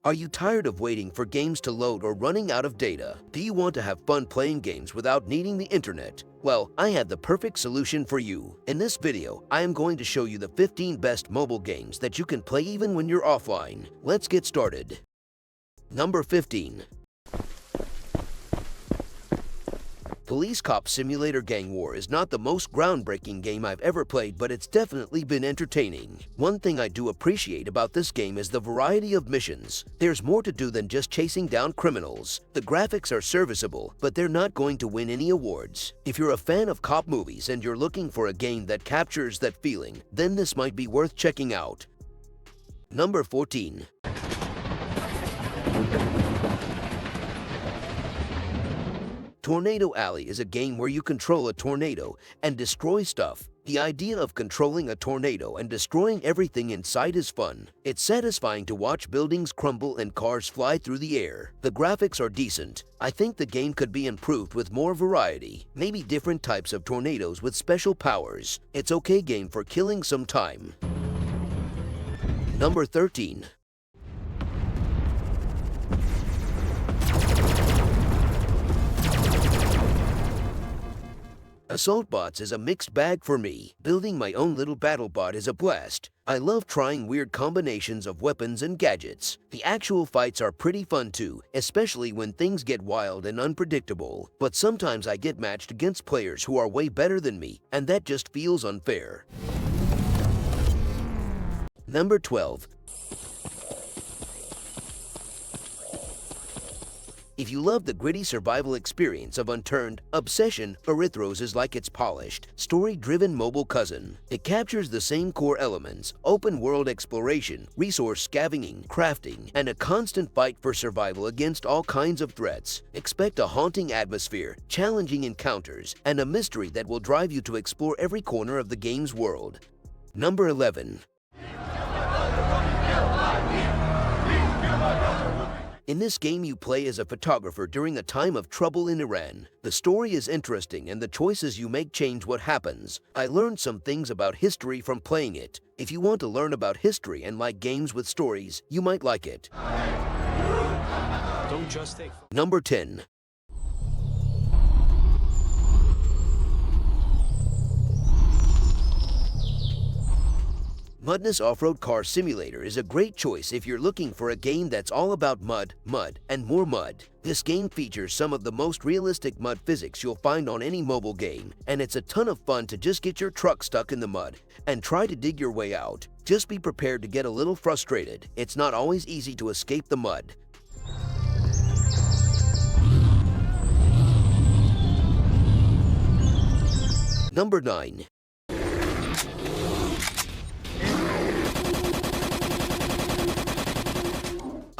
Are you tired of waiting for games to load or running out of data? Do you want to have fun playing games without needing the internet? Well, I have the perfect solution for you. In this video, I am going to show you the 15 best mobile games that you can play even when you're offline. Let's get started. Number 15. Police Cop Simulator Gang War is not the most groundbreaking game I've ever played, but it's definitely been entertaining. One thing I do appreciate about this game is the variety of missions. There's more to do than just chasing down criminals. The graphics are serviceable, but they're not going to win any awards. If you're a fan of cop movies and you're looking for a game that captures that feeling, then this might be worth checking out. Number 14. Tornado Alley is a game where you control a tornado and destroy stuff. The idea of controlling a tornado and destroying everything in sight is fun. It's satisfying to watch buildings crumble and cars fly through the air. The graphics are decent. I think the game could be improved with more variety, maybe different types of tornadoes with special powers. It's okay game for killing some time. Number 13. Assault Bots is a mixed bag for me. Building my own little battle bot is a blast. I love trying weird combinations of weapons and gadgets. The actual fights are pretty fun too, especially when things get wild and unpredictable. But sometimes I get matched against players who are way better than me, and that just feels unfair. Number 12. If you love the gritty survival experience of Unturned, Obsession, Erythros is like its polished, story-driven mobile cousin. It captures the same core elements: open-world exploration, resource scavenging, crafting, and a constant fight for survival against all kinds of threats. Expect a haunting atmosphere, challenging encounters, and a mystery that will drive you to explore every corner of the game's world. Number 11. In this game, you play as a photographer during a time of trouble in Iran. The story is interesting and the choices you make change what happens. I learned some things about history from playing it. If you want to learn about history and like games with stories, you might like it. Don't just take... Number 10. Mudness Offroad Car Simulator is a great choice if you're looking for a game that's all about mud, and more mud. This game features some of the most realistic mud physics you'll find on any mobile game, and it's a ton of fun to just get your truck stuck in the mud and try to dig your way out. Just be prepared to get a little frustrated. It's not always easy to escape the mud. Number 9.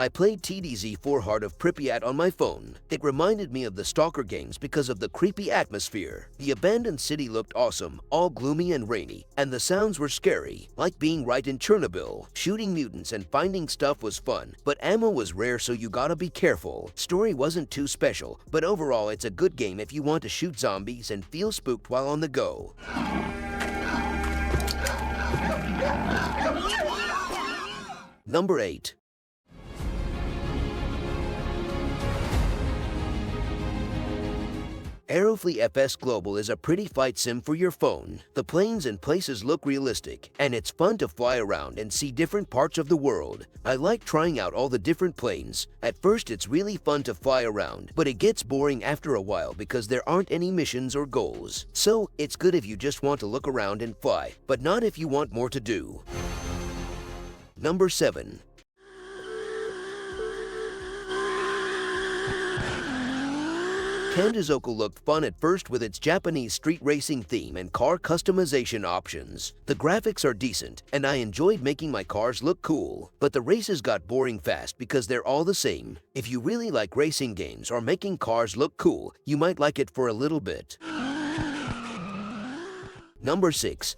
I played TDZ4 Heart of Pripyat on my phone. It reminded me of the Stalker games because of the creepy atmosphere. The abandoned city looked awesome, all gloomy and rainy, and the sounds were scary, like being right in Chernobyl. Shooting mutants and finding stuff was fun, but ammo was rare, so you gotta be careful. Story wasn't too special, but overall it's a good game if you want to shoot zombies and feel spooked while on the go. Number 8. Aerofly FS Global is a pretty fight sim for your phone. The planes and places look realistic, and it's fun to fly around and see different parts of the world. I like trying out all the different planes. At first it's really fun to fly around, but it gets boring after a while because there aren't any missions or goals. So it's good if you just want to look around and fly, but not if you want more to do. Number 7. Kanjozoku looked fun at first with its Japanese street racing theme and car customization options. The graphics are decent, and I enjoyed making my cars look cool. But the races got boring fast because they're all the same. If you really like racing games or making cars look cool, you might like it for a little bit. Number 6.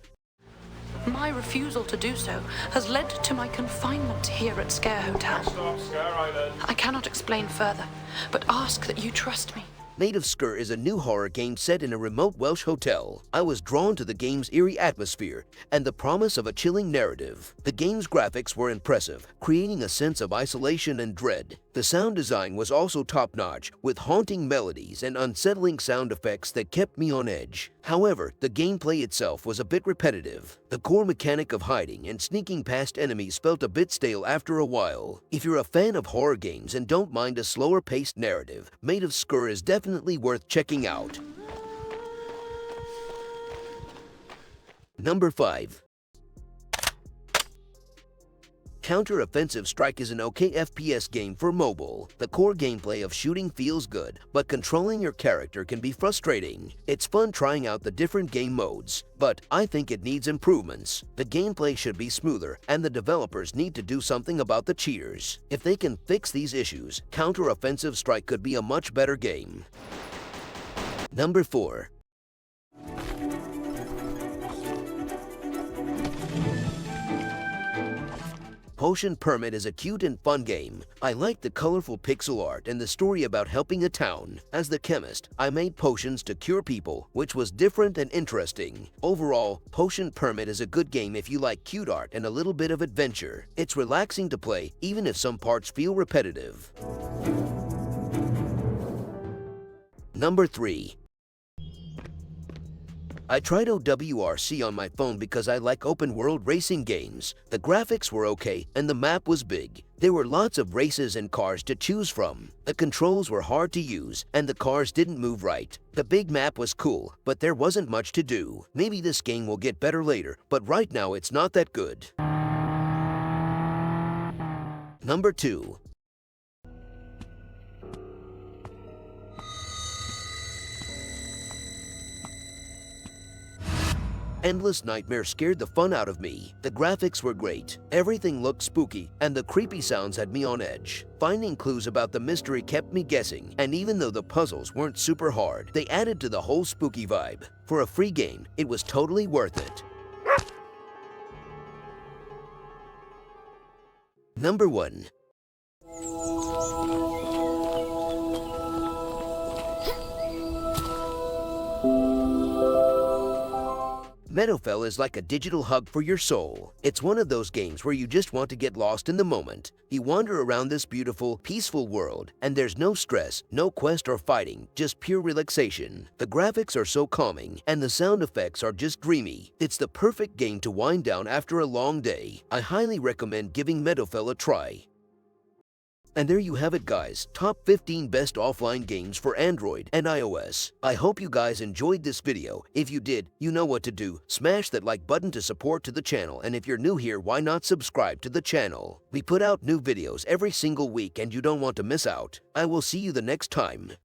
My refusal to do so has led to my confinement here at Sker Hotel. Stop, Sker Island. I cannot explain further, but ask that you trust me. Maid of Sker is a new horror game set in a remote Welsh hotel. I was drawn to the game's eerie atmosphere and the promise of a chilling narrative. The game's graphics were impressive, creating a sense of isolation and dread. The sound design was also top-notch, with haunting melodies and unsettling sound effects that kept me on edge. However, the gameplay itself was a bit repetitive. The core mechanic of hiding and sneaking past enemies felt a bit stale after a while. If you're a fan of horror games and don't mind a slower-paced narrative, Maid of Sker is definitely worth checking out. Number 5. Counter-Offensive Strike is an okay FPS game for mobile. The core gameplay of shooting feels good, but controlling your character can be frustrating. It's fun trying out the different game modes, but I think it needs improvements. The gameplay should be smoother, and the developers need to do something about the cheaters. If they can fix these issues, Counter-Offensive Strike could be a much better game. Number 4. Potion Permit is a cute and fun game. I like the colorful pixel art and the story about helping a town. As the chemist, I made potions to cure people, which was different and interesting. Overall, Potion Permit is a good game if you like cute art and a little bit of adventure. It's relaxing to play, even if some parts feel repetitive. Number 3. I tried OWRC on my phone because I like open-world racing games. The graphics were okay and the map was big. There were lots of races and cars to choose from. The controls were hard to use and the cars didn't move right. The big map was cool, but there wasn't much to do. Maybe this game will get better later, but right now it's not that good. Number 2. Endless Nightmare scared the fun out of me. The graphics were great, everything looked spooky, and the creepy sounds had me on edge. Finding clues about the mystery kept me guessing, and even though the puzzles weren't super hard, they added to the whole spooky vibe. For a free game, it was totally worth it. Number 1. Meadowfell is like a digital hug for your soul. It's one of those games where you just want to get lost in the moment. You wander around this beautiful, peaceful world, and there's no stress, no quest or fighting, just pure relaxation. The graphics are so calming, and the sound effects are just dreamy. It's the perfect game to wind down after a long day. I highly recommend giving Meadowfell a try. And there you have it, guys, top 15 best offline games for Android and iOS. I hope you guys enjoyed this video. If you did, you know what to do. Smash that like button to support to the channel, and if you're new here, why not subscribe to the channel? We put out new videos every single week and you don't want to miss out. I will see you the next time.